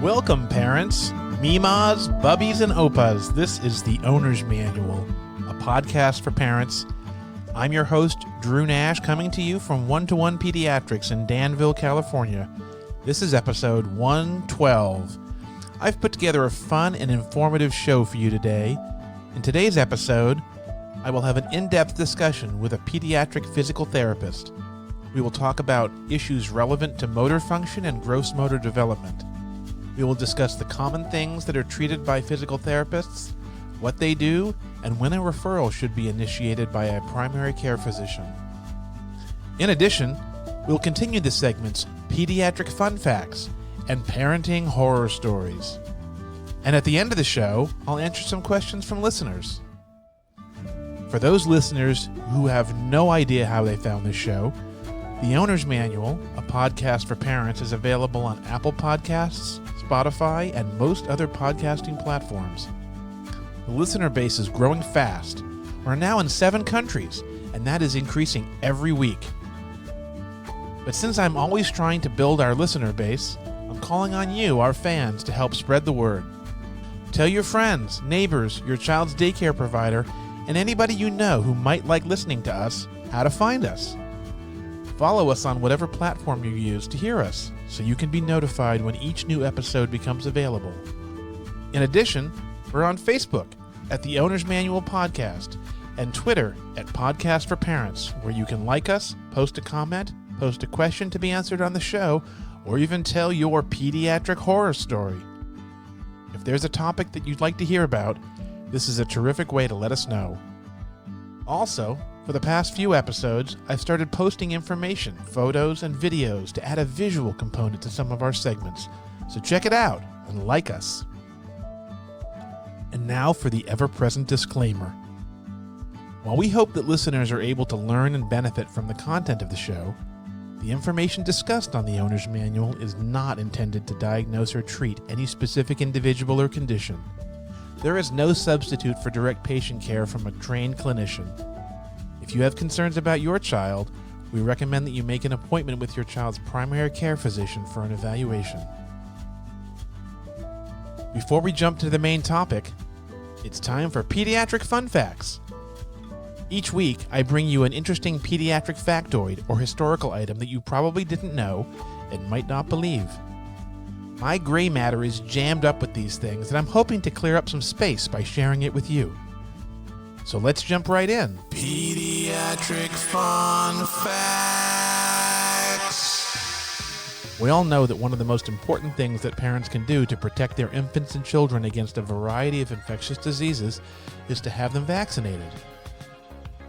Welcome, parents, Mimas, Bubbies, and Opas. This is the Owner's Manual, a podcast for parents. I'm your host, Drew Nash, coming to you from One-to-One Pediatrics in Danville, California. This is episode 112. I've put together a fun and informative show for you today. In today's episode, I will have an in-depth discussion with a pediatric physical therapist. We will talk about issues relevant to motor function and gross motor development. We will discuss the common things that are treated by physical therapists, what they do, and when a referral should be initiated by a primary care physician. In addition, we'll continue the segments Pediatric Fun Facts and Parenting Horror Stories. And at the end of the show, I'll answer some questions from listeners. For those listeners who have no idea how they found this show, The Owner's Manual, a podcast for parents, is available on Apple Podcasts, Spotify, and most other podcasting platforms. The listener base is growing fast. We're now in 7 countries, and that is increasing every week. But since I'm always trying to build our listener base, I'm calling on you, our fans, to help spread the word. Tell your friends, neighbors, your child's daycare provider, and anybody you know who might like listening to us how to find us. Follow us on whatever platform you use to hear us, so you can be notified when each new episode becomes available. In addition, we're on Facebook at the Owner's Manual Podcast and Twitter at Podcast for Parents, where you can like us, post a comment, post a question to be answered on the show, or even tell your pediatric horror story. If there's a topic that you'd like to hear about, this is a terrific way to let us know. Also, for the past few episodes, I've started posting information, photos, and videos to add a visual component to some of our segments, so check it out and like us. And now for the ever-present disclaimer. While we hope that listeners are able to learn and benefit from the content of the show, the information discussed on the Owner's Manual is not intended to diagnose or treat any specific individual or condition. There is no substitute for direct patient care from a trained clinician. If you have concerns about your child, we recommend that you make an appointment with your child's primary care physician for an evaluation. Before we jump to the main topic, it's time for Pediatric Fun Facts. Each week, I bring you an interesting pediatric factoid or historical item that you probably didn't know and might not believe. My gray matter is jammed up with these things, and I'm hoping to clear up some space by sharing it with you. So let's jump right in. Pediatric Fun Facts. We all know that one of the most important things that parents can do to protect their infants and children against a variety of infectious diseases is to have them vaccinated.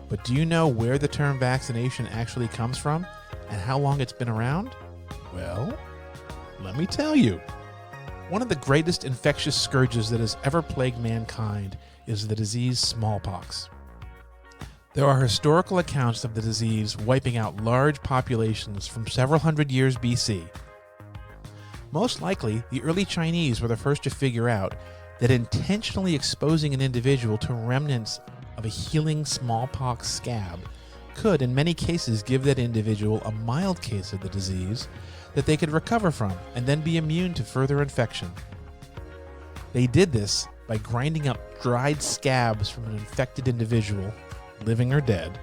But do you know where the term vaccination actually comes from and how long it's been around? Well, let me tell you. One of the greatest infectious scourges that has ever plagued mankind is the disease smallpox. There are historical accounts of the disease wiping out large populations from several hundred years BC. Most likely, the early Chinese were the first to figure out that intentionally exposing an individual to remnants of a healing smallpox scab could, in many cases, give that individual a mild case of the disease that they could recover from and then be immune to further infection. They did this by grinding up dried scabs from an infected individual, living or dead,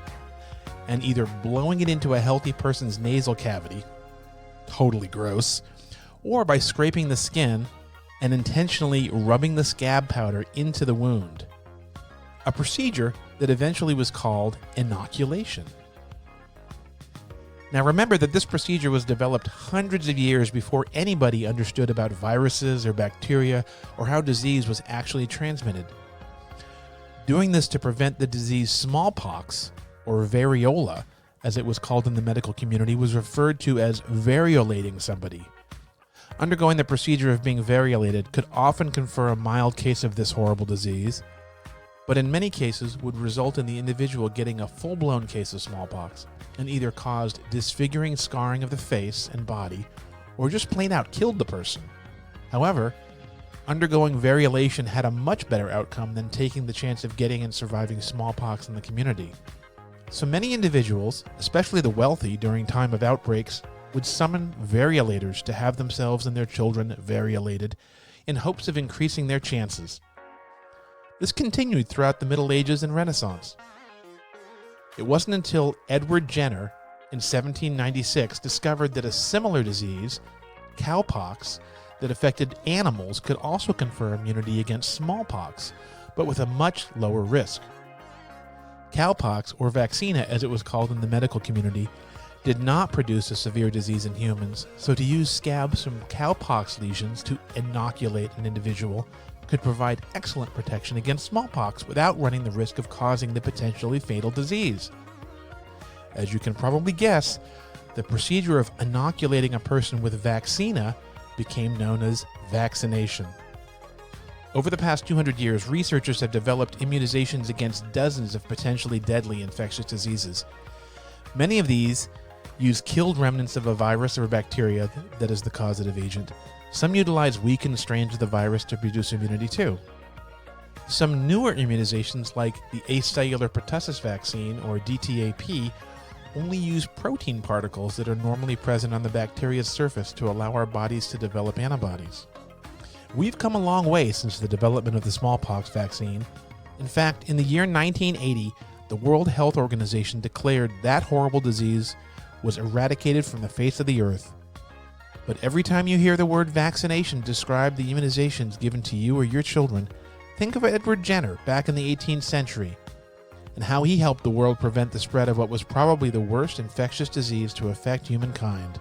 and either blowing it into a healthy person's nasal cavity, totally gross, or by scraping the skin and intentionally rubbing the scab powder into the wound. A procedure that eventually was called inoculation. Now remember that this procedure was developed hundreds of years before anybody understood about viruses or bacteria or how disease was actually transmitted. Doing this to prevent the disease smallpox, or variola, as it was called in the medical community, was referred to as variolating somebody. Undergoing the procedure of being variolated could often confer a mild case of this horrible disease, but in many cases would result in the individual getting a full-blown case of smallpox and either caused disfiguring scarring of the face and body or just plain out killed the person. However, undergoing variolation had a much better outcome than taking the chance of getting and surviving smallpox in the community. So many individuals, especially the wealthy during time of outbreaks, would summon variolators to have themselves and their children variolated in hopes of increasing their chances. This continued throughout the Middle Ages and Renaissance. It wasn't until Edward Jenner in 1796 discovered that a similar disease, cowpox, that affected animals could also confer immunity against smallpox, but with a much lower risk. Cowpox, or vaccina as it was called in the medical community, did not produce a severe disease in humans, so to use scabs from cowpox lesions to inoculate an individual could provide excellent protection against smallpox without running the risk of causing the potentially fatal disease. As you can probably guess, the procedure of inoculating a person with vaccina became known as vaccination. Over the past 200 years, researchers have developed immunizations against dozens of potentially deadly infectious diseases. Many of these use killed remnants of a virus or bacteria that is the causative agent. Some utilize weakened strains of the virus to produce immunity too. Some newer immunizations, like the acellular pertussis vaccine, or DTaP, only use protein particles that are normally present on the bacteria's surface to allow our bodies to develop antibodies. We've come a long way since the development of the smallpox vaccine. In fact, in the year 1980, the World Health Organization declared that horrible disease was eradicated from the face of the earth. But every time you hear the word vaccination describe the immunizations given to you or your children, think of Edward Jenner back in the 18th century and how he helped the world prevent the spread of what was probably the worst infectious disease to affect humankind.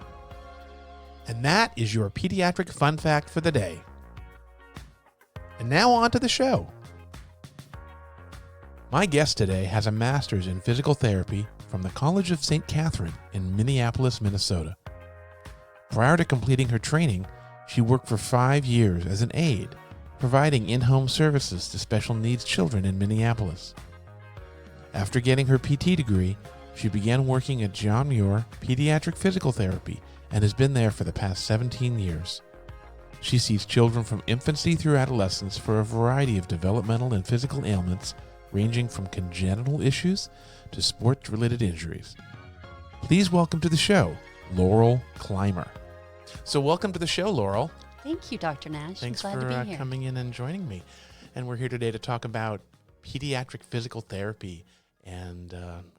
And that is your pediatric fun fact for the day. And now on to the show. My guest today has a master's in physical therapy from the College of St. Catherine in Minneapolis, Minnesota. Prior to completing her training, she worked for 5 years as an aide, providing in-home services to special needs children in Minneapolis. After getting her PT degree, she began working at John Muir Pediatric Physical Therapy and has been there for the past 17 years. She sees children from infancy through adolescence for a variety of developmental and physical ailments, ranging from congenital issues to sport-related injuries. Please welcome to the show, Laurel Clymer. So welcome to the show, Laurel. Thank you, Dr. Nash. Thanks I'm glad for to be here. coming in and joining me. And we're here today to talk about pediatric physical therapy and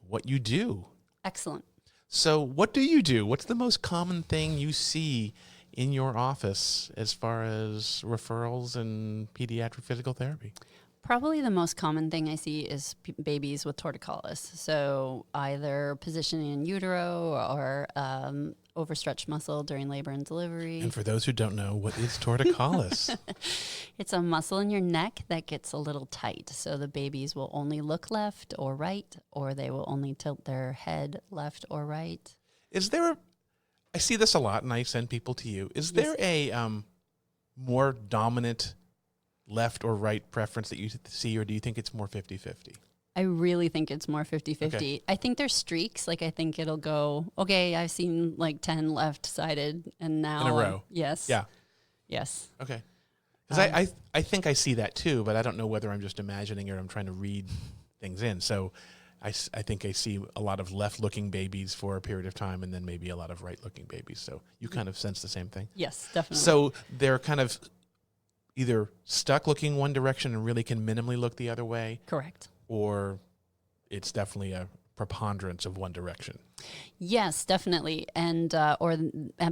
what you do. Excellent. So what do you do? What's the most common thing you see in your office as far as referrals and pediatric physical therapy? Probably the most common thing I see is babies with torticollis. So either positioning in utero or overstretched muscle during labor and delivery. And for those who don't know, what is torticollis? It's a muscle in your neck that gets a little tight. So the babies will only look left or right, or they will only tilt their head left or right. Is there I see this a lot, and I send people to you. Is there a more dominant left or right preference that you see, or do you think it's more 50-50? I really think it's more 50-50. Okay. I think there's streaks. Like, I think it'll go, okay, I've seen like 10 left-sided, and now... In a row? Yes. Yeah. Yes. Okay. Because I think I see that too, but I don't know whether I'm just imagining it or I'm trying to read things in. So I think I see a lot of left-looking babies for a period of time and then maybe a lot of right-looking babies. So you kind of sense the same thing? Yes, definitely. So they're kind of either stuck looking one direction and really can minimally look the other way. Correct. Or it's definitely a preponderance of one direction. Yes, definitely. And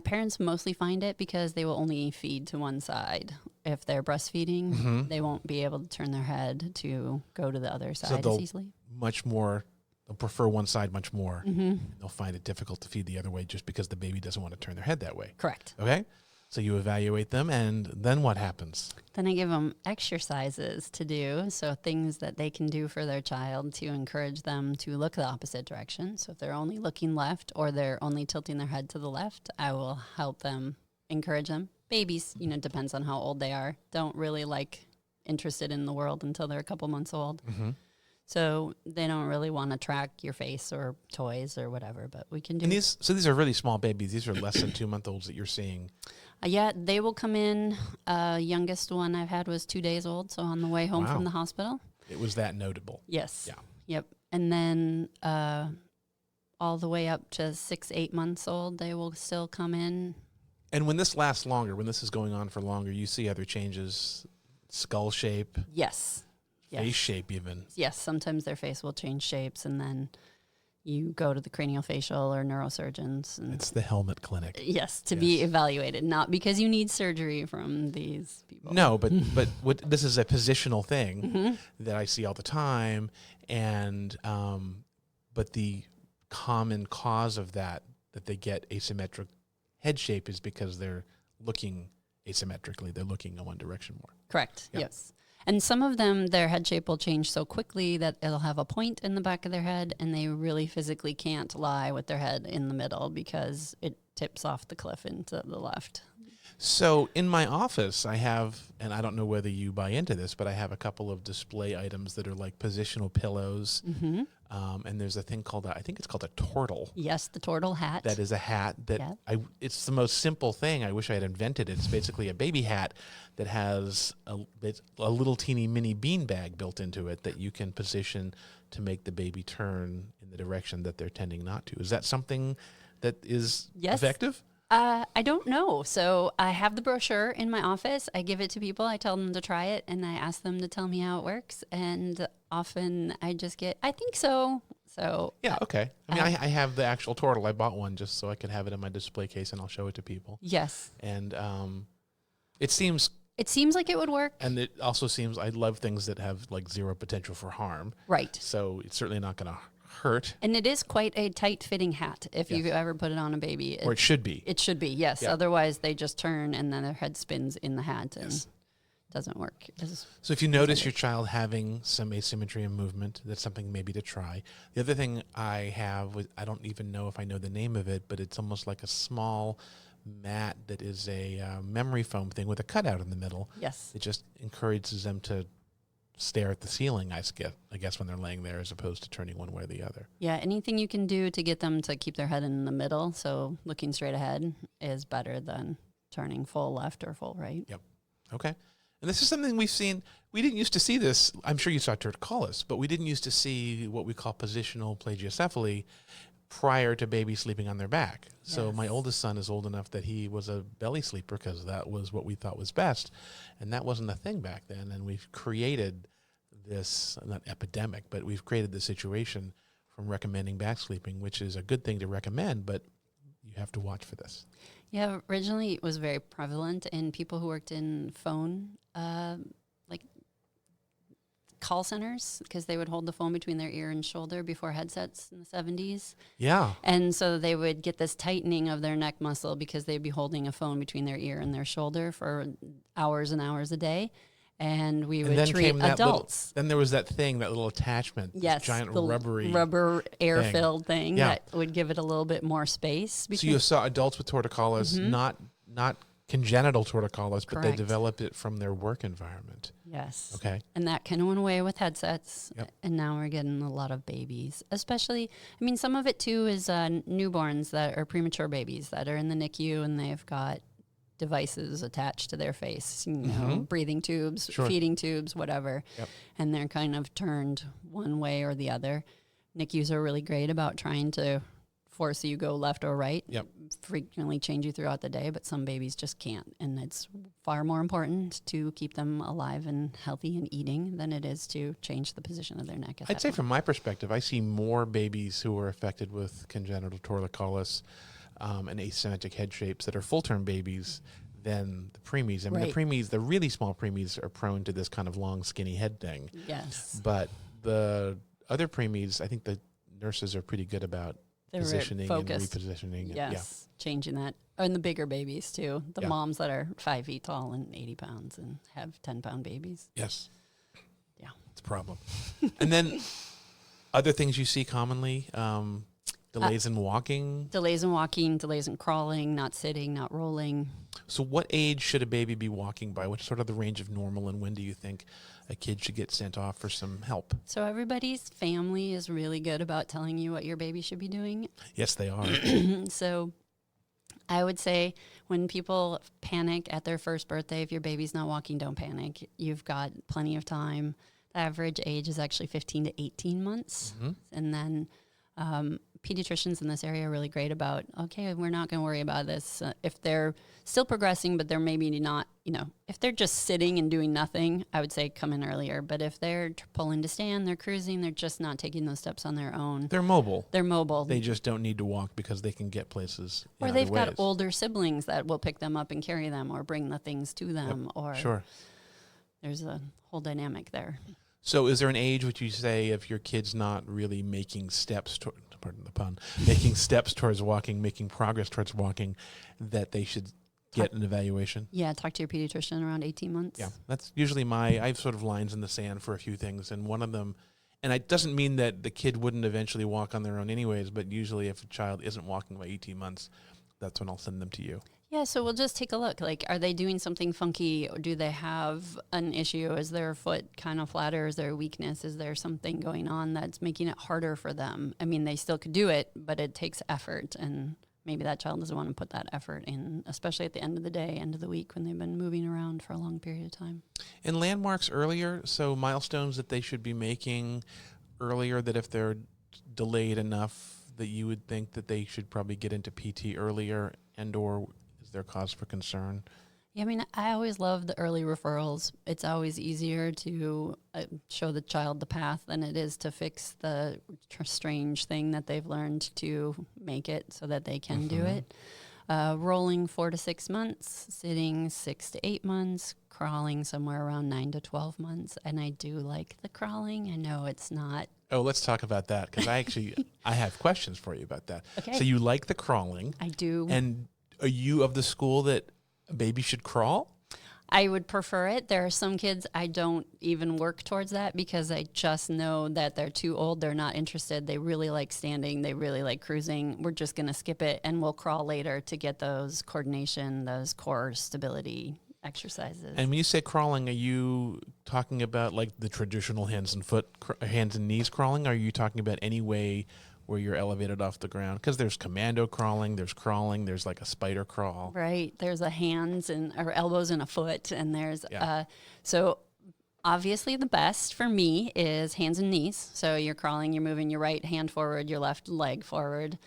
parents mostly find it because they will only feed to one side. If they're breastfeeding, they won't be able to turn their head to go to the other side as easily. They'll prefer one side much more. They'll find it difficult to feed the other way just because the baby doesn't want to turn their head that way. Correct. Okay? So you evaluate them, and then what happens? Then I give them exercises to do, so things that they can do for their child to encourage them to look the opposite direction. So if they're only looking left or they're only tilting their head to the left, I will help them, encourage them. Babies, depends on how old they are, don't really interested in the world until they're a couple months old. So they don't really want to track your face or toys or whatever, but we can do and these are really small babies. These are less than 2-month-olds that you're seeing. Yeah, they will come in. Youngest one I've had was 2 days old, so on the way home from the hospital. It was that notable. Yes. Yeah. Yep. And then all the way up to 6-8 months old, they will still come in. And when this lasts longer, when this is going on for longer, you see other changes, skull shape, Yes. face shape even. Yes, sometimes their face will change shapes, and then you go to the craniofacial or neurosurgeons. And It's the helmet clinic. yes, to be evaluated, not because you need surgery from these people. No, but this is a positional thing that I see all the time, and but the common cause of that they get asymmetric head shape is because they're looking asymmetrically. They're looking in one direction more. Correct. Yep. Yes. And some of them, their head shape will change so quickly that it'll have a point in the back of their head, and they really physically can't lie with their head in the middle because it tips off the cliff into the left. So in my office, I have, and I don't know whether you buy into this, but I have a couple of display items that are like positional pillows. And there's a thing called, I think it's called a tortle. Yes, the tortle hat. That is a hat that it's the most simple thing. I wish I had invented it. It's basically a baby hat that has a little teeny mini beanbag built into it that you can position to make the baby turn in the direction that they're tending not to. Is that something that is effective? I don't know. So I have the brochure in my office. I give it to people. I tell them to try it, and I ask them to tell me how it works. And often I just get, I think so. So yeah, okay. I mean, I have the actual tortle. I bought one just so I could have it in my display case, and I'll show it to people. Yes. And it seems like it would work. And it also seems, I love things that have like zero potential for harm. Right. So it's certainly not going to hurt. And it is quite a tight-fitting hat if you ever put it on a baby. Or it should be. It should be, yes. Yeah. Otherwise, they just turn and then their head spins in the hat and doesn't work. So if you notice your child having some asymmetry in movement, that's something maybe to try. The other thing I have, I don't even know if I know the name of it, but it's almost like a small mat that is a memory foam thing with a cutout in the middle. Yes. It just encourages them to stare at the ceiling, I guess, when they're laying there, as opposed to turning one way or the other. Yeah, anything you can do to get them to keep their head in the middle, so looking straight ahead, is better than turning full left or full right. Yep. Okay. And this is something we've seen. We didn't used to see this. I'm sure you saw torticollis, but we didn't used to see what we call positional plagiocephaly prior to babies sleeping on their back. Yes. So my oldest son is old enough that he was a belly sleeper because that was what we thought was best. And that wasn't a thing back then. And we've created this, not epidemic, but we've created this situation from recommending back sleeping, which is a good thing to recommend, but you have to watch for this. Yeah, originally it was very prevalent in people who worked in phone, like call centers, because they would hold the phone between their ear and shoulder before headsets in the 70s. Yeah. And so they would get this tightening of their neck muscle because they'd be holding a phone between their ear and their shoulder for hours and hours a day. And we would treat adults. Then there was that thing, that little attachment, yes, giant the rubber air-filled thing that would give it a little bit more space. So you saw adults with torticollis, not congenital torticollis, but they developed it from their work environment. Yes. Okay. And that kind of went away with headsets. Yep. And now we're getting a lot of babies, especially, I mean, some of it too is newborns that are premature babies that are in the NICU and they've got devices attached to their face, you know, breathing tubes, feeding tubes, whatever. Yep. And they're kind of turned one way or the other. NICUs are really great about trying to force you go left or right. Yep. Frequently change you throughout the day, but some babies just can't. And it's far more important to keep them alive and healthy and eating than it is to change the position of their neck. I'd say from my perspective, I see more babies who are affected with congenital torticollis and asymmetric head shapes that are full-term babies than the preemies. I mean, the preemies, the really small preemies, are prone to this kind of long, skinny head thing. Yes. But the other preemies, I think the nurses are pretty good about positioning and repositioning. Yes, changing that. And the bigger babies, too. The moms that are 5 feet tall and 80 pounds and have 10-pound babies. Yes. Yeah. It's a problem. And then other things you see commonly, delays in walking. Delays in walking, delays in crawling, not sitting, not rolling. So what age should a baby be walking by? What's sort of the range of normal, and when do you think a kid should get sent off for some help? So everybody's family is really good about telling you what your baby should be doing. Yes, they are. So I would say when people panic at their first birthday, if your baby's not walking, don't panic. You've got plenty of time. The average age is actually 15 to 18 months. And then pediatricians in this area are really great about, okay, we're not going to worry about this. If they're still progressing, but they're maybe not, if they're just sitting and doing nothing, I would say come in earlier. But if they're pulling to stand, they're cruising, they're just not taking those steps on their own. They're mobile. They're mobile. They just don't need to walk because they can get places in or they've other ways. got older siblings that will pick them up and carry them or bring the things to them. Yep. Or Sure. There's a whole dynamic there. So is there an age which you say if your kid's not really making steps pardon the pun, making steps towards walking, making progress towards walking, that they should get an evaluation? Yeah, talk to your pediatrician around 18 months. Yeah, that's usually I have sort of lines in the sand for a few things, and one of them, and it doesn't mean that the kid wouldn't eventually walk on their own anyways, but usually if a child isn't walking by 18 months, that's when I'll send them to you. Yeah, so we'll just take a look. Like, are they doing something funky? Or do they have an issue? Is their foot kind of flatter? Is there a weakness? Is there something going on that's making it harder for them? I mean, they still could do it, but it takes effort, and maybe that child doesn't want to put that effort in, especially at the end of the day, end of the week, when they've been moving around for a long period of time. And landmarks earlier, so milestones that they should be making earlier, that if they're delayed enough that you would think that they should probably get into PT earlier, and or is there cause for concern? Yeah, I mean, I always love the early referrals. It's always easier to show the child the path than it is to fix the strange thing that they've learned to make it so that they can do it. Rolling 4 to 6 months, sitting 6 to 8 months, crawling somewhere around 9 to 12 months. And I do like the crawling. I know it's not. Oh, let's talk about that, because I have questions for you about that. Okay. So you like the crawling. I do. And are you of the school that a baby should crawl? I would prefer it. There are some kids I don't even work towards that because I just know that they're too old. They're not interested. They really like standing. They really like cruising. We're just going to skip it, and we'll crawl later to get those coordination, those core stability exercises. And when you say crawling, are you talking about like the traditional hands and knees crawling? Or are you talking about any way where you're elevated off the ground? Because there's commando crawling, there's like a spider crawl. Right. There's a hands or elbows and a foot, and there's so obviously the best for me is hands and knees. So you're crawling, you're moving your right hand forward, your left leg forward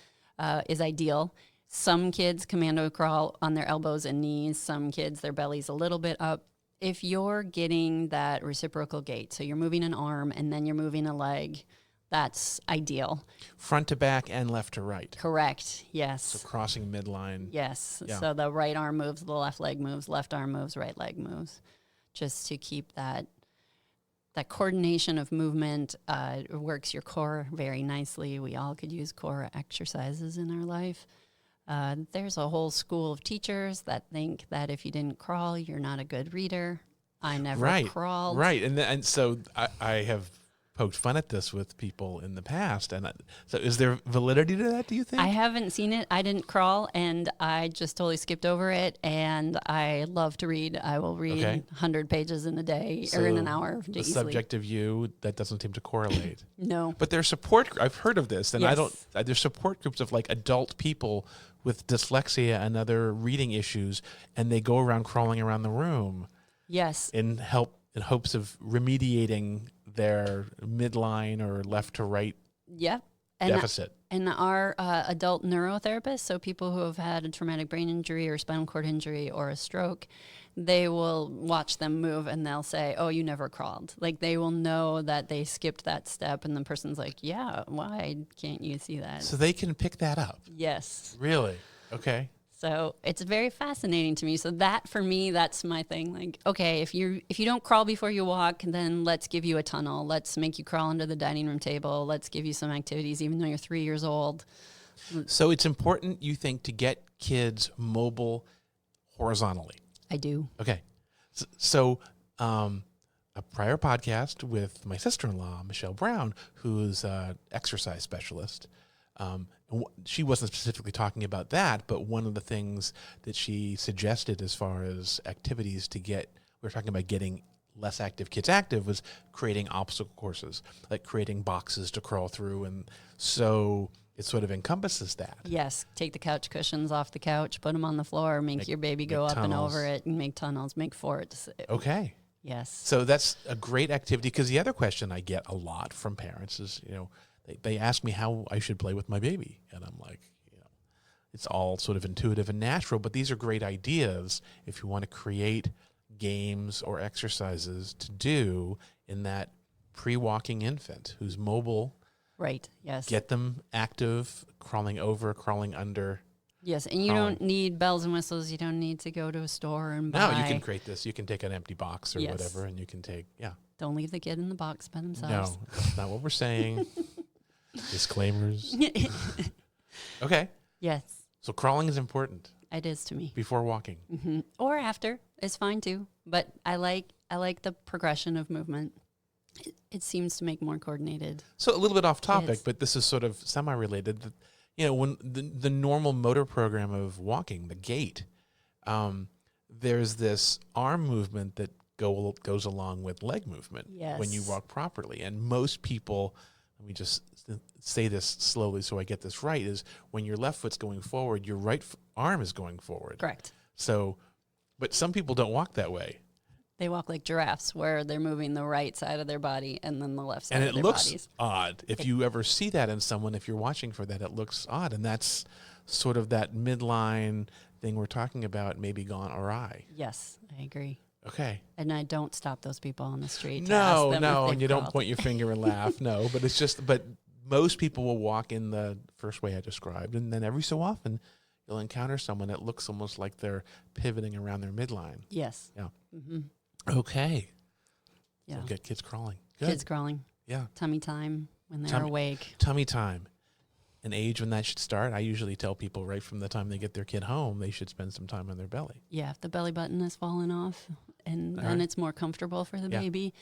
is ideal. Some kids commando crawl on their elbows and knees. Some kids, their belly's a little bit up. If you're getting that reciprocal gait, so you're moving an arm and then you're moving a leg, that's ideal. Front to back and left to right. Correct. Yes. So crossing midline. Yes. Yeah. So the right arm moves, the left leg moves, left arm moves, right leg moves, just to keep that coordination of movement. It works your core very nicely. We all could use core exercises in our life. There's a whole school of teachers that think that if you didn't crawl, you're not a good reader. I never crawled. Right. And so I have poked fun at this with people in the past. And so is there validity to that, do you think? I haven't seen it. I didn't crawl, and I just totally skipped over it. And I love to read. I will read 100 pages in a day or in an hour. The easily. subject of you, that doesn't seem to correlate. No. But there's support. I've heard of this, and Yes. there's support groups of like adult people with dyslexia and other reading issues, and they go around crawling around the room. Yes. In hopes of remediating their midline or left to right deficit. And our adult neurotherapists, so people who have had a traumatic brain injury or spinal cord injury or a stroke, they will watch them move and they'll say, "Oh, you never crawled." Like, they will know that they skipped that step, and the person's like, "Yeah, why can't you see that?" So they can pick that up. Yes. Really? Okay. So it's very fascinating to me. So that, for me, that's my thing. Like, okay, if you don't crawl before you walk, then let's give you a tunnel. Let's make you crawl under the dining room table. Let's give you some activities, even though you're 3 years old. So it's important, you think, to get kids mobile horizontally. I do. Okay. So a prior podcast with my sister-in-law, Michelle Brown, who's an exercise specialist, she wasn't specifically talking about that, but one of the things that she suggested as far as activities we were talking about getting less active kids active, was creating obstacle courses, like creating boxes to crawl through. And so it sort of encompasses that. Yes. Take the couch cushions off the couch, put them on the floor, make your baby go up and over it, and make tunnels, make forts. Okay. Yes. So that's a great activity, because the other question I get a lot from parents is, they ask me how I should play with my baby. And I'm like, it's all sort of intuitive and natural, but these are great ideas if you want to create games or exercises to do in that pre-walking infant who's mobile. Right, yes. Get them active, crawling over, crawling under. Yes, and you don't need bells and whistles. You don't need to go to a store and buy. No, you can create this. You can take an empty box or whatever, and you can take, Don't leave the kid in the box by themselves. No, that's not what we're saying. Disclaimers. Okay. Yes. So crawling is important. It is to me. Before walking. Mm-hmm. Or after. It's fine too. But I like the progression of movement. It seems to make more coordinated. So a little bit off topic, but this is sort of semi-related. When the normal motor program of walking, the gait, there's this arm movement that goes along with leg movement when you walk properly. And most people, let me just say this slowly so I get this right, is when your left foot's going forward, your right arm is going forward. Correct. So, but some people don't walk that way. They walk like giraffes, where they're moving the right side of their body and then the left side of their bodies. And it looks odd. If you ever see that in someone, if you're watching for that, it looks odd. And that's sort of that midline thing we're talking about maybe gone awry. Yes, I agree. Okay. And I don't stop those people on the street. No, and you don't point your finger and laugh. No, but it's just, but most people will walk in the first way I described. And then every so often you'll encounter someone that looks almost like they're pivoting around their midline. Yes. Yeah. Mm-hmm. Okay. Yeah. So get kids crawling. Good. Kids crawling. Yeah. Tummy time when they're awake. Tummy time. An age when that should start. I usually tell people right from the time they get their kid home, they should spend some time on their belly. Yeah, if the belly button has fallen off and then it's more comfortable for the baby,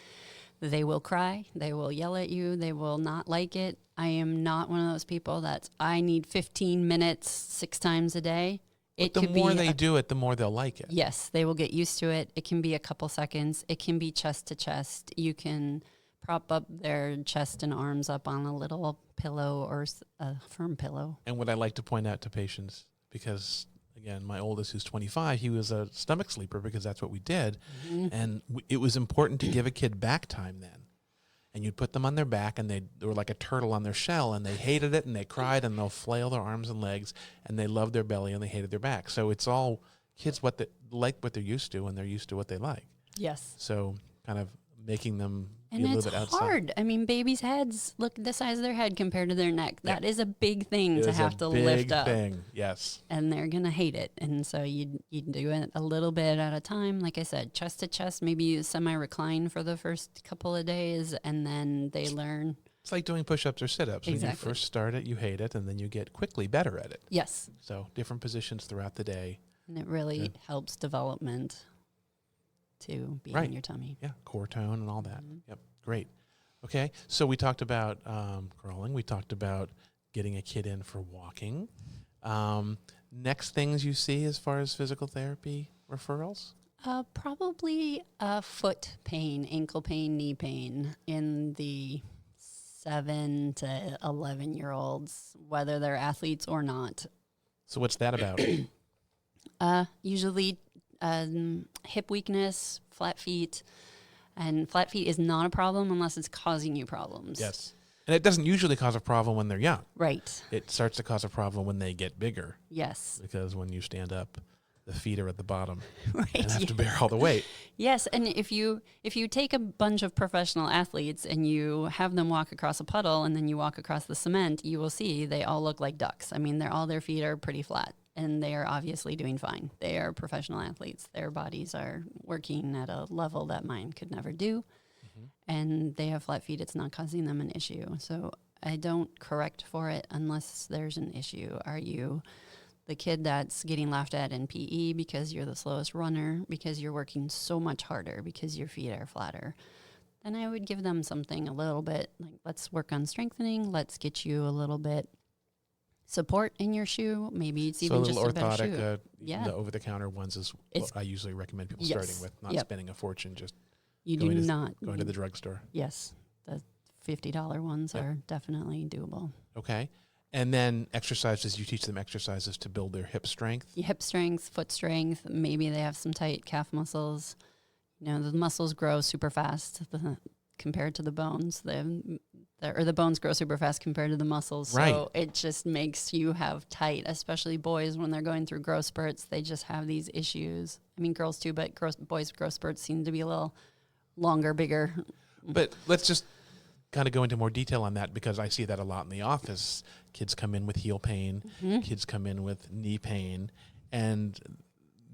they will cry. They will yell at you. They will not like it. I am not one of those people that's, I need 15 minutes 6 times a day. But the more they do it, the more they'll like it. Yes, they will get used to it. It can be a couple seconds. It can be chest to chest. You can prop up their chest and arms up on a little pillow or a firm pillow. And what I like to point out to patients, because, again, my oldest, who's 25, he was a stomach sleeper because that's what we did. Mm-hmm. And it was important to give a kid back time then. And you'd put them on their back, and they were like a turtle on their shell, and they hated it, and they cried, and they'll flail their arms and legs, and they loved their belly, and they hated their back. So it's all kids like what they're used to, and they're used to what they like. Yes. So kind of making them be and a little it's bit outside. hard. I mean, babies' heads, look at the size of their head compared to their neck. That is a big thing to have to lift up. Big thing, yes. And they're going to hate it. And so you do it a little bit at a time. Like I said, chest to chest, maybe you semi-recline for the first couple of days, and then they learn. It's like doing push-ups or sit-ups. Exactly. When you first start it, you hate it, and then you get quickly better at it. Yes. So different positions throughout the day. And it really helps development to be in your tummy. Yeah, core tone and all that. Yep, great. Okay, so we talked about crawling. We talked about getting a kid in for walking. Next things you see as far as physical therapy referrals? Probably foot pain, ankle pain, knee pain in the 7 to 11-year-olds, whether they're athletes or not. So what's that about? Usually hip weakness, flat feet. And flat feet is not a problem unless it's causing you problems. Yes. And it doesn't usually cause a problem when they're young. Right. It starts to cause a problem when they get bigger. Yes. Because when you stand up, the feet are at the bottom right. and have to bear all the weight. Yes, and if you take a bunch of professional athletes and you have them walk across a puddle and then you walk across the cement, you will see they all look like ducks. I mean, their feet are pretty flat, and they are obviously doing fine. They are professional athletes. Their bodies are working at a level that mine could never do, and they have flat feet. It's not causing them an issue. So I don't correct for it unless there's an issue. Are you the kid that's getting laughed at in PE because you're the slowest runner, because you're working so much harder, because your feet are flatter? Then I would give them something a little bit like, let's work on strengthening. Let's get you a little bit support in your shoe. Maybe it's even just a better shoe. The over-the-counter ones is what I usually recommend people starting with, not spending a fortune, just going to the drugstore. Yes, the $50 ones are definitely doable. Okay. And then exercises, you teach them exercises to build their hip strength? Hip strength, foot strength. Maybe they have some tight calf muscles. You know, the muscles grow super fast compared to the bones. The the bones grow super fast compared to the muscles. So Right. it just makes you have tight, especially boys when they're going through growth spurts. They just have these issues. I mean, girls too, but boys' growth spurts seem to be a little longer, bigger. But let's just kind of go into more detail on that, because I see that a lot in the office. Kids come in with heel pain, kids come in with knee pain, and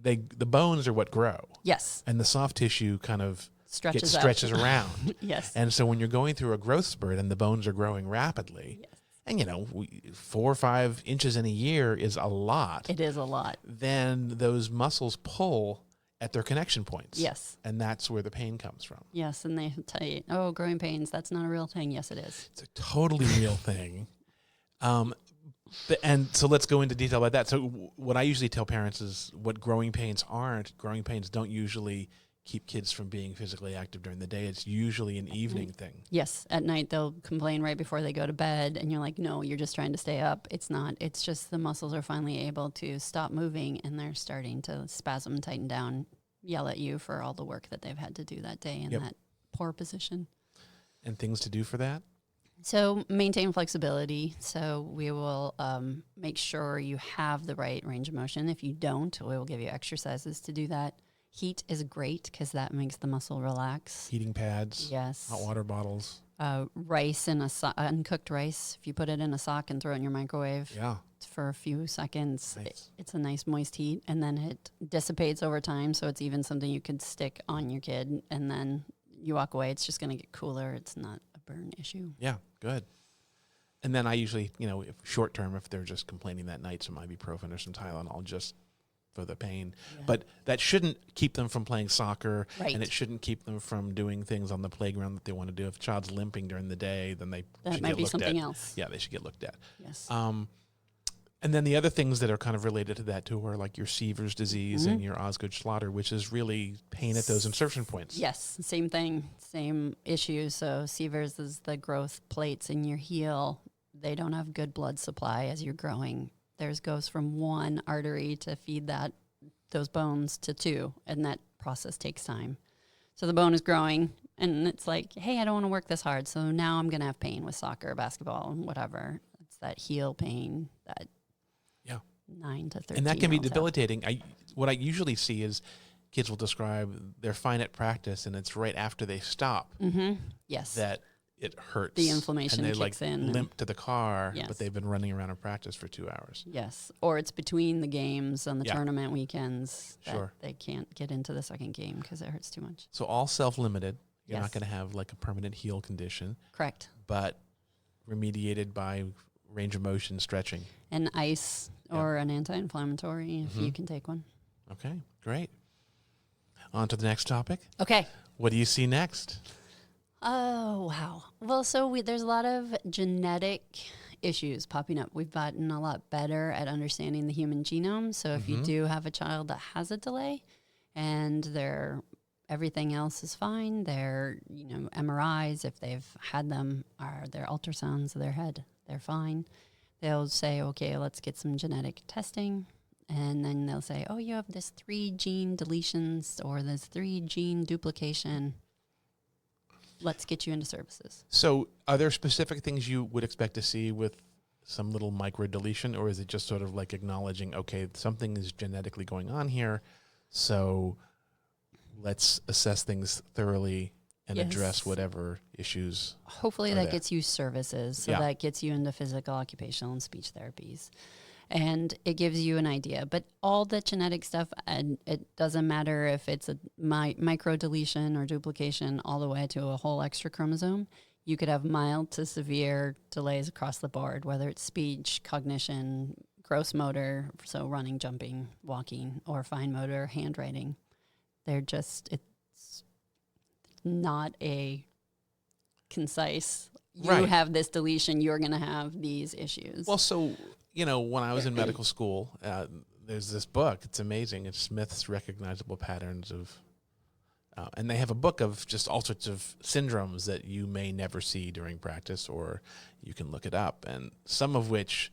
the bones are what grow. Yes. And the soft tissue kind of Stretches around. Yes. And so when you're going through a growth spurt and the bones are growing rapidly, and 4 or 5 inches in a year is a lot. It is a lot. Then those muscles pull at their connection points. Yes. And that's where the pain comes from. Yes, and they tell you, oh, growing pains, that's not a real thing. Yes, it is. It's a totally real thing. And so let's go into detail about that. So what I usually tell parents is what growing pains aren't. Growing pains don't usually keep kids from being physically active during the day. It's usually an evening thing. Yes, at night they'll complain right before they go to bed, and you're like, no, you're just trying to stay up. It's not. It's just the muscles are finally able to stop moving, and they're starting to spasm and tighten down, yell at you for all the work that they've had to do that day in that poor position. And things to do for that? So maintain flexibility. So we will make sure you have the right range of motion. If you don't, we will give you exercises to do that. Heat is great because that makes the muscle relax. Heating pads, Yes. hot water bottles. Rice in uncooked rice. If you put it in a sock and throw it in your microwave for a few seconds, it's a nice moist heat, and then it dissipates over time. So it's even something you could stick on your kid, and then you walk away. It's just going to get cooler. It's not a burn issue. Yeah, good. And then I usually, if short term, if they're just complaining that night, some ibuprofen or some Tylenol just for the pain. Yeah. But that shouldn't keep them from playing soccer, and it shouldn't keep them from doing things on the playground that they want to do. If a child's limping during the day, then they should might get be looked something at. else. Yeah, they should get looked at. Yes. And then the other things that are kind of related to that too are like your Sever's disease and your Osgood-Schlatter, which is really pain at those insertion points. Yes, same thing, same issue. So Sever's is the growth plates in your heel. They don't have good blood supply as you're growing. Theirs goes from one artery to feed those bones to 2, and that process takes time. So the bone is growing, and it's like, hey, I don't want to work this hard, so now I'm going to have pain with soccer, basketball, whatever. It's that heel pain, that 9 to 13. And that can be debilitating. What I usually see is kids will describe they're fine at practice, and it's right after they stop yes. that it hurts. The inflammation and they kicks in. limp to the car, Yes. but they've been running around in practice for 2 hours. Yes, or it's between the games on the tournament weekends that Sure. they can't get into the second game because it hurts too much. So all self-limited. You're Yes. not going to have like a permanent heel condition, Correct. but remediated by range of motion stretching. And ice or an anti-inflammatory if you can take one. Okay, great. On to the next topic. Okay. What do you see next? Oh, wow. Well, so there's a lot of genetic issues popping up. We've gotten a lot better at understanding the human genome. So if you do have a child that has a delay and everything else is fine, their MRIs, if they've had them, are their ultrasounds of their head, they're fine. They'll say, okay, let's get some genetic testing. And then they'll say, oh, you have this 3 gene deletions or this 3 gene duplication. Let's get you into services. So are there specific things you would expect to see with some little micro deletion, or is it just sort of like acknowledging, okay, something is genetically going on here, so let's assess things thoroughly and address whatever issues. Hopefully that gets you services. So that gets you into physical, occupational, and speech therapies. And it gives you an idea. But all the genetic stuff, and it doesn't matter if it's a micro deletion or duplication all the way to a whole extra chromosome. You could have mild to severe delays across the board, whether it's speech, cognition, gross motor, so running, jumping, walking, or fine motor, handwriting. It's not a concise, you have this deletion, you're going to have these issues. Well, so, when I was in medical school, there's this book. It's amazing. It's Smith's Recognizable Patterns of, and they have a book of just all sorts of syndromes that you may never see during practice, or you can look it up. And some of which,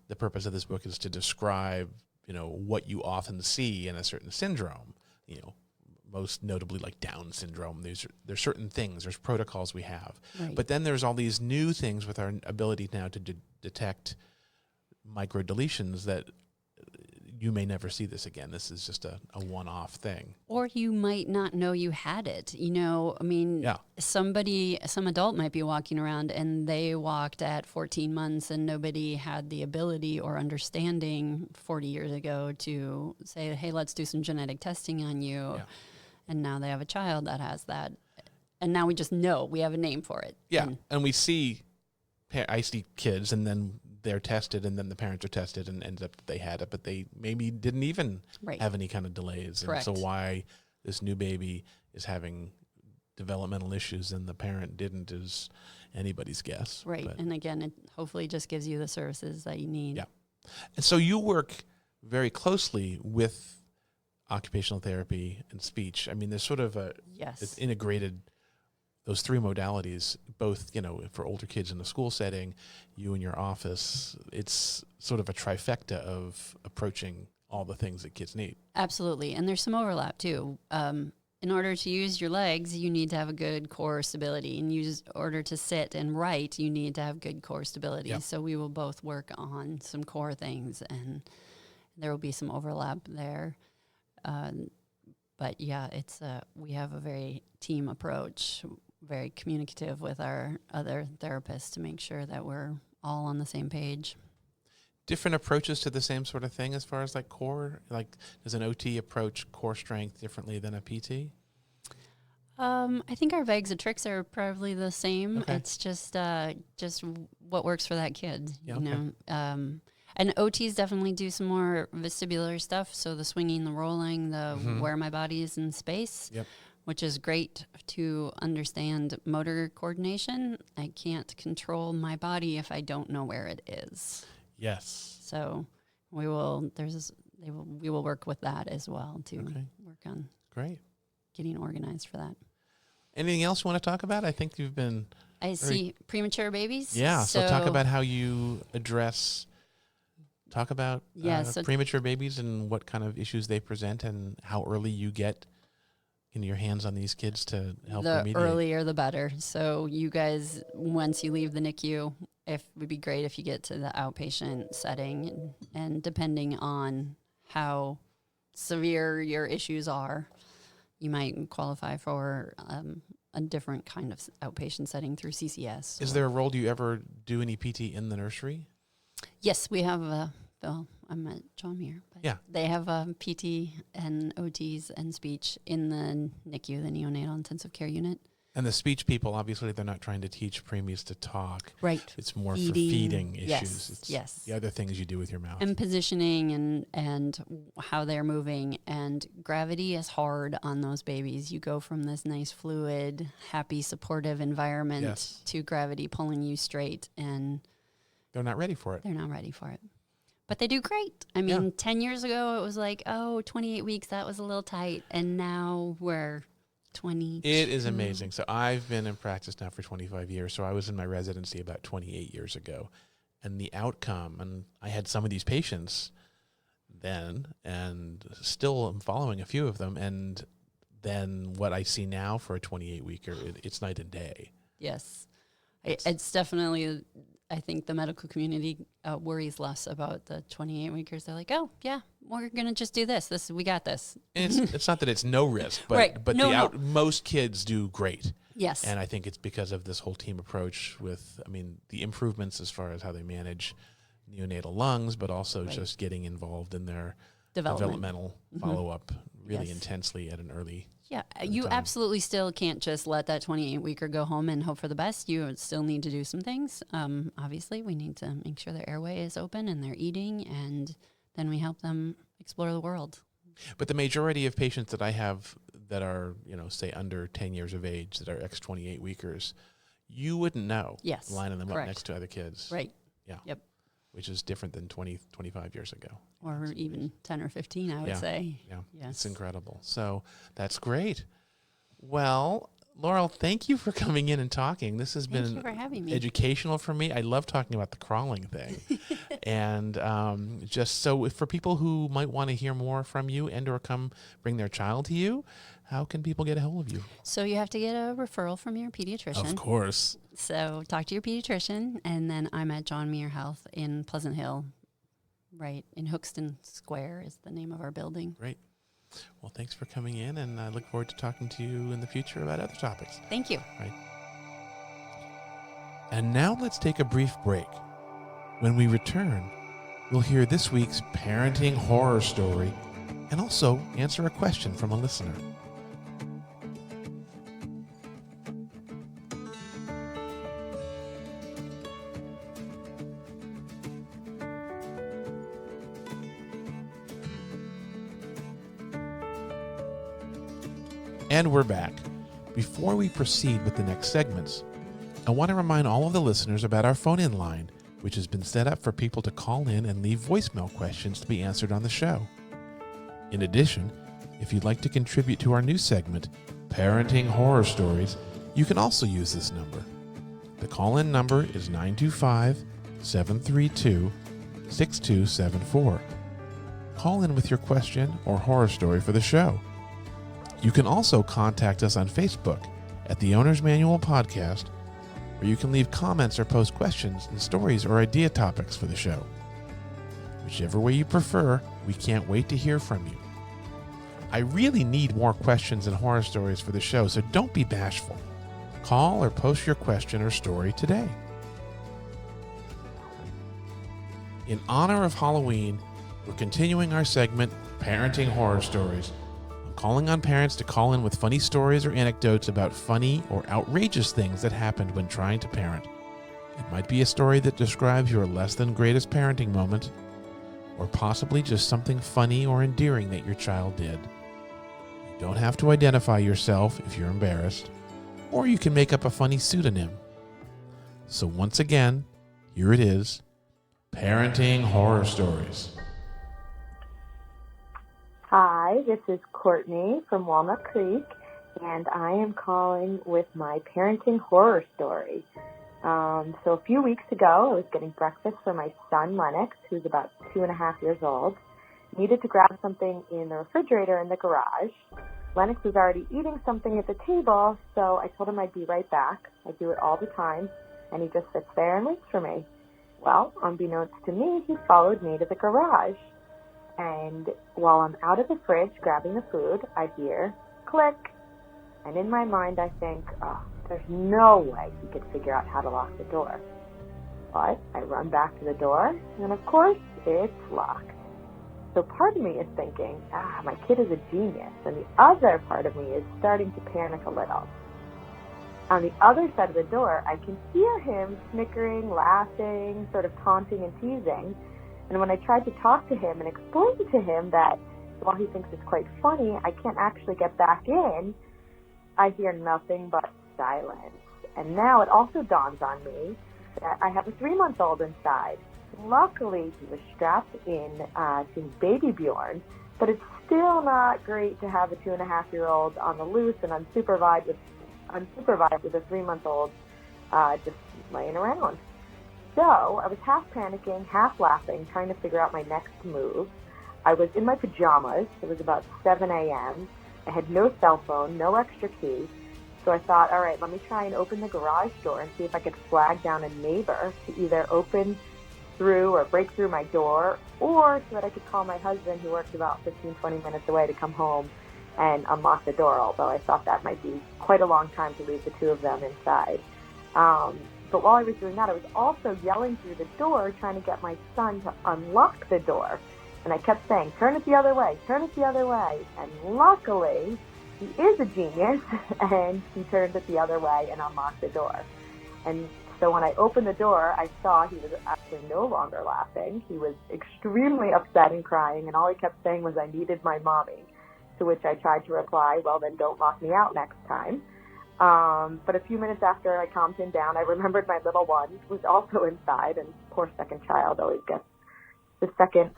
the purpose of this book is to describe, what you often see in a certain syndrome, most notably like Down syndrome. There's certain things, there's protocols we have. Right. But then there's all these new things with our ability now to detect microdeletions that you may never see this again. This is just a one-off thing. Or you might not know you had it. You know, I mean, some adult might be walking around and they walked at 14 months and nobody had the ability or understanding 40 years ago to say, hey, let's do some genetic testing on you. Yeah. And now they have a child that has that. And now we just know we have a name for it. Yeah. And we see, I see kids and then they're tested and then the parents are tested and ends up that they had it, but they maybe didn't even have any kind of delays. Correct. And so why this new baby is having developmental issues and the parent didn't is anybody's guess. Right. But, and again, it hopefully just gives you the services that you need. Yeah. And so you work very closely with occupational therapy and speech. I mean, there's sort of it's integrated, those three modalities, both, you know, for older kids in the school setting, you in your office, it's sort of a trifecta of approaching all the things that kids need. Absolutely. And there's some overlap too. In order to use your legs, you need to have a good core stability. In order to sit and write, you need to have good core stability. Yep. So we will both work on some core things, and there will be some overlap there. But yeah, we have a very team approach, very communicative with our other therapists to make sure that we're all on the same page. Different approaches to the same sort of thing as far as like core? Like, does an OT approach core strength differently than a PT? I think our vags and tricks are probably the same. Okay. It's just what works for that kid, Yeah, you know. And OTs definitely do some more vestibular stuff. So the swinging, the rolling, the where my body is in space, which is great to understand motor coordination. I can't control my body if I don't know where it is. Yes. So we will work with that as well to work on getting organized for that. Anything else you want to talk about? I think you've been... I see premature babies. Yeah, so talk about how you talk about premature babies and what kind of issues they present and how early you get in your hands on these kids to help remediate. The earlier the better. So you guys, once you leave the NICU, it would be great if you get to the outpatient setting, and depending on how severe your issues are, you might qualify for a different kind of outpatient setting through CCS. Is there a role, do you ever do any PT in the nursery? Yes, we have I'm at John Muir, but they have PT and OTs and speech in the NICU, the neonatal intensive care unit. And the speech people, obviously, they're not trying to teach preemies to talk. Right. It's more for feeding issues. Yes, it's the other things you do with your mouth. And positioning and how they're moving. And gravity is hard on those babies. You go from this nice, fluid, happy, supportive environment to gravity pulling you straight. And they're not ready for it. They're not ready for it. But they do great. I mean, 10 years ago, it was like, 28 weeks, that was a little tight. And now we're 20. It is amazing. So I've been in practice now for 25 years. So I was in my residency about 28 years ago. And the outcome, and I had some of these patients then, and still I'm following a few of them. And then what I see now for a 28-weeker, it's night and day. Yes. It's definitely... I think the medical community worries less about the 28-weekers. They're like, oh, yeah, we're going to just do this. We got this. And it's not that it's no risk, but most kids do great. Yes. And I think it's because of this whole team approach with, the improvements as far as how they manage neonatal lungs, but also just getting involved in their developmental follow-up really intensely at an early you time. Absolutely still can't just let that 28-weeker go home and hope for the best. You still need to do some things. Obviously, we need to make sure their airway is open and they're eating, and then we help them explore the world. But the majority of patients that I have that are, say under 10 years of age that are ex-28-weekers, you wouldn't know lining them up next to other kids. Right. Yeah. Yep. Which is different than 20, 25 years ago. Or even 10 or 15, I would say. Yeah, yes. It's incredible. So that's great. Well, Laurel, thank you for coming in and talking. This has been for having me. Educational for me. I love talking about the crawling thing. And just so for people who might want to hear more from you and or come bring their child to you, how can people get a hold of you? So you have to get a referral from your pediatrician. Of course. So talk to your pediatrician, and then I'm at John Muir Health in Pleasant Hill, right in Hookston Square is the name of our building. Great. Well, thanks for coming in, and I look forward to talking to you in the future about other topics. Thank you. Right. And now let's take a brief break. When we return, we'll hear this week's parenting horror story and also answer a question from a listener. And we're back. Before we proceed with the next segments, I want to remind all of the listeners about our phone-in line, which has been set up for people to call in and leave voicemail questions to be answered on the show. In addition, if you'd like to contribute to our new segment, Parenting Horror Stories, you can also use this number. The call-in number is 925-732-6274. Call in with your question or horror story for the show. You can also contact us on Facebook at the Owner's Manual Podcast, where you can leave comments or post questions and stories or idea topics for the show. Whichever way you prefer, we can't wait to hear from you. I really need more questions and horror stories for the show, so don't be bashful. Call or post your question or story today. In honor of Halloween, we're continuing our segment, Parenting Horror Stories. Calling on parents to call in with funny stories or anecdotes about funny or outrageous things that happened when trying to parent. It might be a story that describes your less than greatest parenting moment, or possibly just something funny or endearing that your child did. You don't have to identify yourself if you're embarrassed, or you can make up a funny pseudonym. So once again, here it is, Parenting Horror Stories. Hi, this is Courtney from Walnut Creek, and I am calling with my parenting horror story. So a few weeks ago, I was getting breakfast for my son, Lennox, who's about 2.5 years old. Needed to grab something in the refrigerator in the garage. Lennox was already eating something at the table, so I told him I'd be right back. I do it all the time, and he just sits there and waits for me. Well, unbeknownst to me, he followed me to the garage. And while I'm out of the fridge grabbing the food, I hear click. And in my mind, I think, there's no way he could figure out how to lock the door. But I run back to the door, and of course, it's locked. So part of me is thinking, my kid is a genius. And the other part of me is starting to panic a little. On the other side of the door, I can hear him snickering, laughing, sort of taunting and teasing. And when I tried to talk to him and explain to him that while he thinks it's quite funny, I can't actually get back in, I hear nothing but silence. And now it also dawns on me that I have a 3-month-old inside. Luckily, he was strapped in to his baby Bjorn, but it's still not great to have a 2.5-year-old on the loose and unsupervised with a 3-month-old just laying around. So I was half panicking, half laughing, trying to figure out my next move. I was in my pajamas. It was about 7 a.m. I had no cell phone, no extra key. So I thought, all right, let me try and open the garage door and see if I could flag down a neighbor to either open through or break through my door, or so that I could call my husband, who works about 15, 20 minutes away, to come home and unlock the door, although I thought that might be quite a long time to leave the two of them inside. But while I was doing that, I was also yelling through the door, trying to get my son to unlock the door. And I kept saying, turn it the other way, turn it the other way. And luckily, he is a genius, and he turned it the other way and unlocked the door. And so when I opened the door, I saw he was actually no longer laughing. He was extremely upset and crying, and all he kept saying was, I needed my mommy. To which I tried to reply, well, then don't lock me out next time. But a few minutes after I calmed him down, I remembered my little one was also inside, and poor second child always gets the second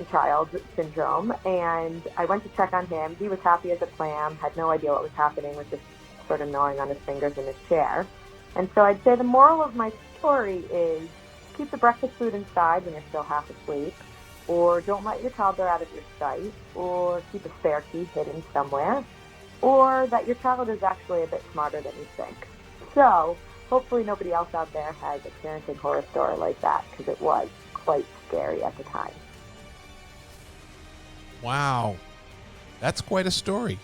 child syndrome. And I went to check on him. He was happy as a clam, had no idea what was happening, was just sort of gnawing on his fingers in his chair. And so I'd say the moral of my story is keep the breakfast food inside when you're still half asleep. or don't let your toddler out of your sight, or keep a spare key hidden somewhere, or that your child is actually a bit smarter than you think. So hopefully nobody else out there has a parenting horror story like that, because it was quite scary at the time. Wow, that's quite a story.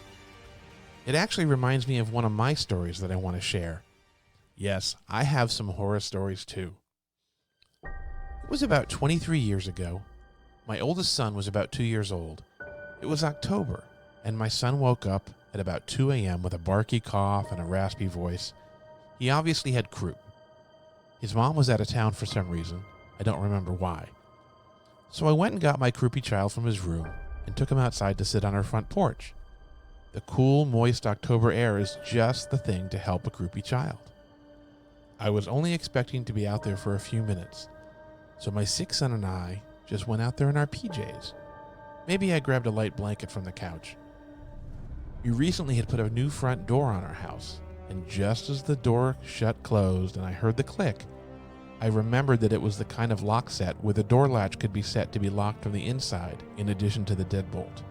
It actually reminds me of one of my stories that I want to share. Yes, I have some horror stories too. It was about 23 years ago. My oldest son was about 2 years old. It was October, and my son woke up at about 2 a.m. with a barky cough and a raspy voice. He obviously had croup. His mom was out of town for some reason. I don't remember why. So I went and got my croupy child from his room and took him outside to sit on our front porch. The cool, moist October air is just the thing to help a croupy child. I was only expecting to be out there for a few minutes, so my sick son and I just went out there in our PJs. Maybe I grabbed a light blanket from the couch. We recently had put a new front door on our house, and just as the door shut closed and I heard the click, I remembered that it was the kind of lock set where the door latch could be set to be locked from the inside in addition to the deadbolt.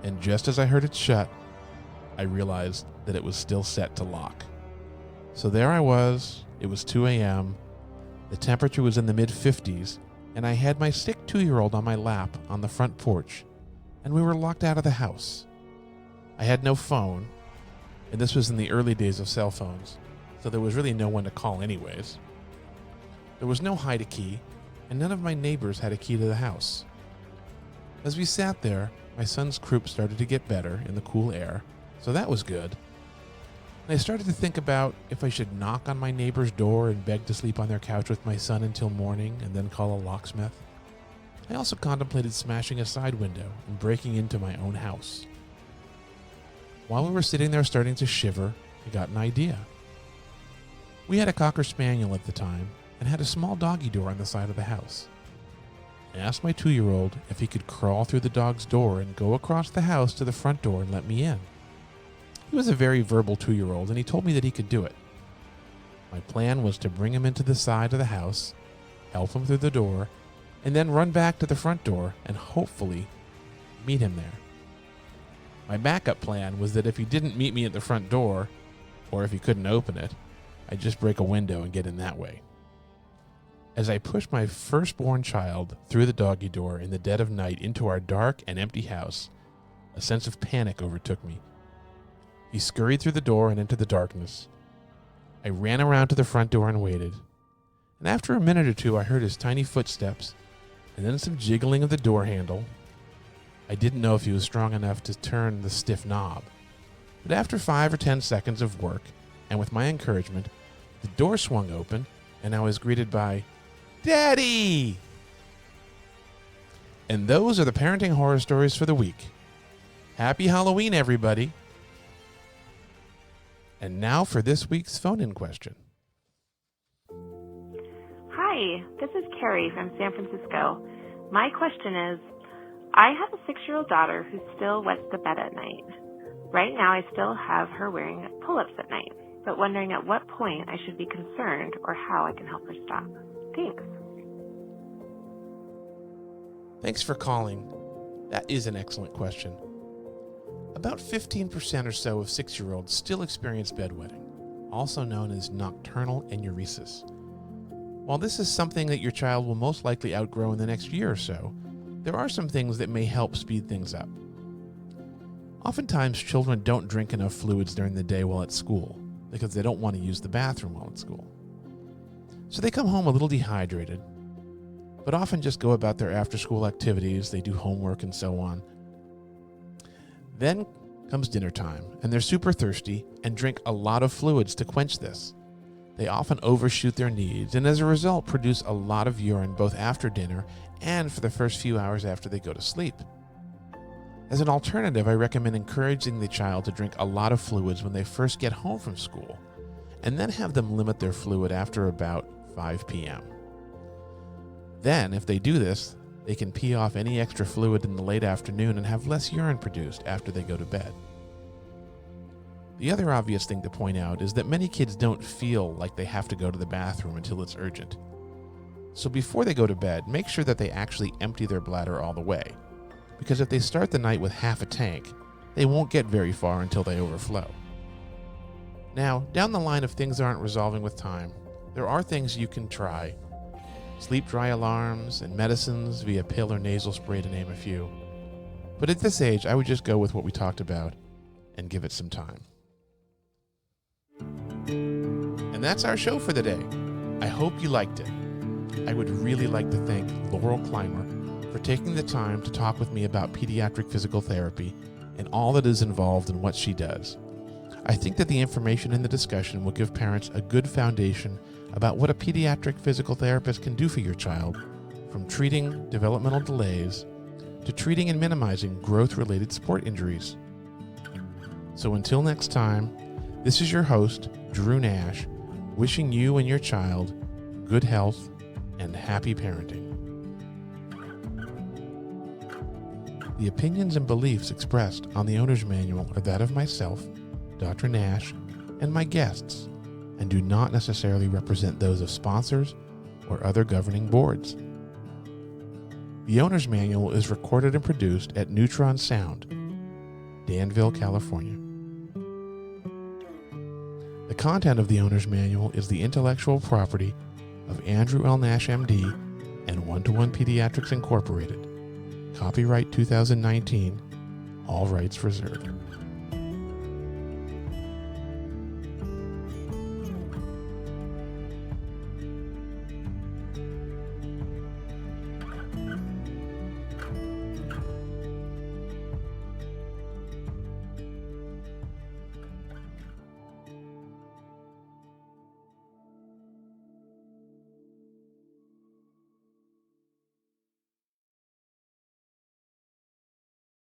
And just as I heard it shut, I realized that it was still set to lock. So there I was, it was 2 a.m., the temperature was in the mid-50s, and I had my sick 2-year-old on my lap on the front porch, and we were locked out of the house. I had no phone, and this was in the early days of cell phones, so there was really no one to call anyways. There was no hide-a-key, and none of my neighbors had a key to the house. As we sat there, my son's croup started to get better in the cool air, so that was good. And I started to think about if I should knock on my neighbor's door and beg to sleep on their couch with my son until morning and then call a locksmith. I also contemplated smashing a side window and breaking into my own house. While we were sitting there starting to shiver, I got an idea. We had a Cocker Spaniel at the time and had a small doggy door on the side of the house. I asked my 2-year-old if he could crawl through the dog's door and go across the house to the front door and let me in. He was a very verbal 2-year-old, and he told me that he could do it. My plan was to bring him into the side of the house, help him through the door, and then run back to the front door and hopefully meet him there. My backup plan was that if he didn't meet me at the front door, or if he couldn't open it, I'd just break a window and get in that way. As I pushed my firstborn child through the doggy door in the dead of night into our dark and empty house, a sense of panic overtook me. He scurried through the door and into the darkness. I ran around to the front door and waited. And after a minute or two, I heard his tiny footsteps and then some jiggling of the door handle. I didn't know if he was strong enough to turn the stiff knob. But after 5 or 10 seconds of work, and with my encouragement, the door swung open and I was greeted by, "Daddy!" And those are the parenting horror stories for the week. Happy Halloween, everybody. And now for this week's phone-in question. Hi, this is Carrie from San Francisco. My question is, I have a 6-year-old daughter who still wets the bed at night. Right now I still have her wearing pull-ups at night, but wondering at what point I should be concerned or how I can help her stop. Thanks. Thanks for calling. That is an excellent question. About 15% or so of 6-year-olds still experience bedwetting, also known as nocturnal enuresis. While this is something that your child will most likely outgrow in the next year or so, there are some things that may help speed things up. Oftentimes, children don't drink enough fluids during the day while at school because they don't want to use the bathroom while at school. So they come home a little dehydrated, but often just go about their after-school activities, they do homework and so on. Then comes dinner time, and they're super thirsty and drink a lot of fluids to quench this. They often overshoot their needs, and as a result produce a lot of urine both after dinner and for the first few hours after they go to sleep. As an alternative, I recommend encouraging the child to drink a lot of fluids when they first get home from school, and then have them limit their fluid after about 5 p.m. Then, if they do this, they can pee off any extra fluid in the late afternoon and have less urine produced after they go to bed. The other obvious thing to point out is that many kids don't feel like they have to go to the bathroom until it's urgent. So before they go to bed, make sure that they actually empty their bladder all the way, because if they start the night with half a tank, they won't get very far until they overflow. Now, down the line, if things aren't resolving with time, there are things you can try. Sleep dry alarms and medicines via pill or nasal spray, to name a few. But at this age, I would just go with what we talked about and give it some time. And that's our show for the day. I hope you liked it. I would really like to thank Laurel Clymer for taking the time to talk with me about pediatric physical therapy and all that is involved in what she does. I think that the information in the discussion will give parents a good foundation about what a pediatric physical therapist can do for your child, from treating developmental delays to treating and minimizing growth-related sport injuries. So until next time, this is your host, Drew Nash, wishing you and your child good health and happy parenting. The opinions and beliefs expressed on the owner's manual are that of myself, Dr. Nash, and my guests, and do not necessarily represent those of sponsors or other governing boards. The owner's manual is recorded and produced at Neutron Sound, Danville, California. The content of the owner's manual is the intellectual property of Andrew L. Nash, MD, and One-to-One Pediatrics Incorporated. Copyright 2019, all rights reserved.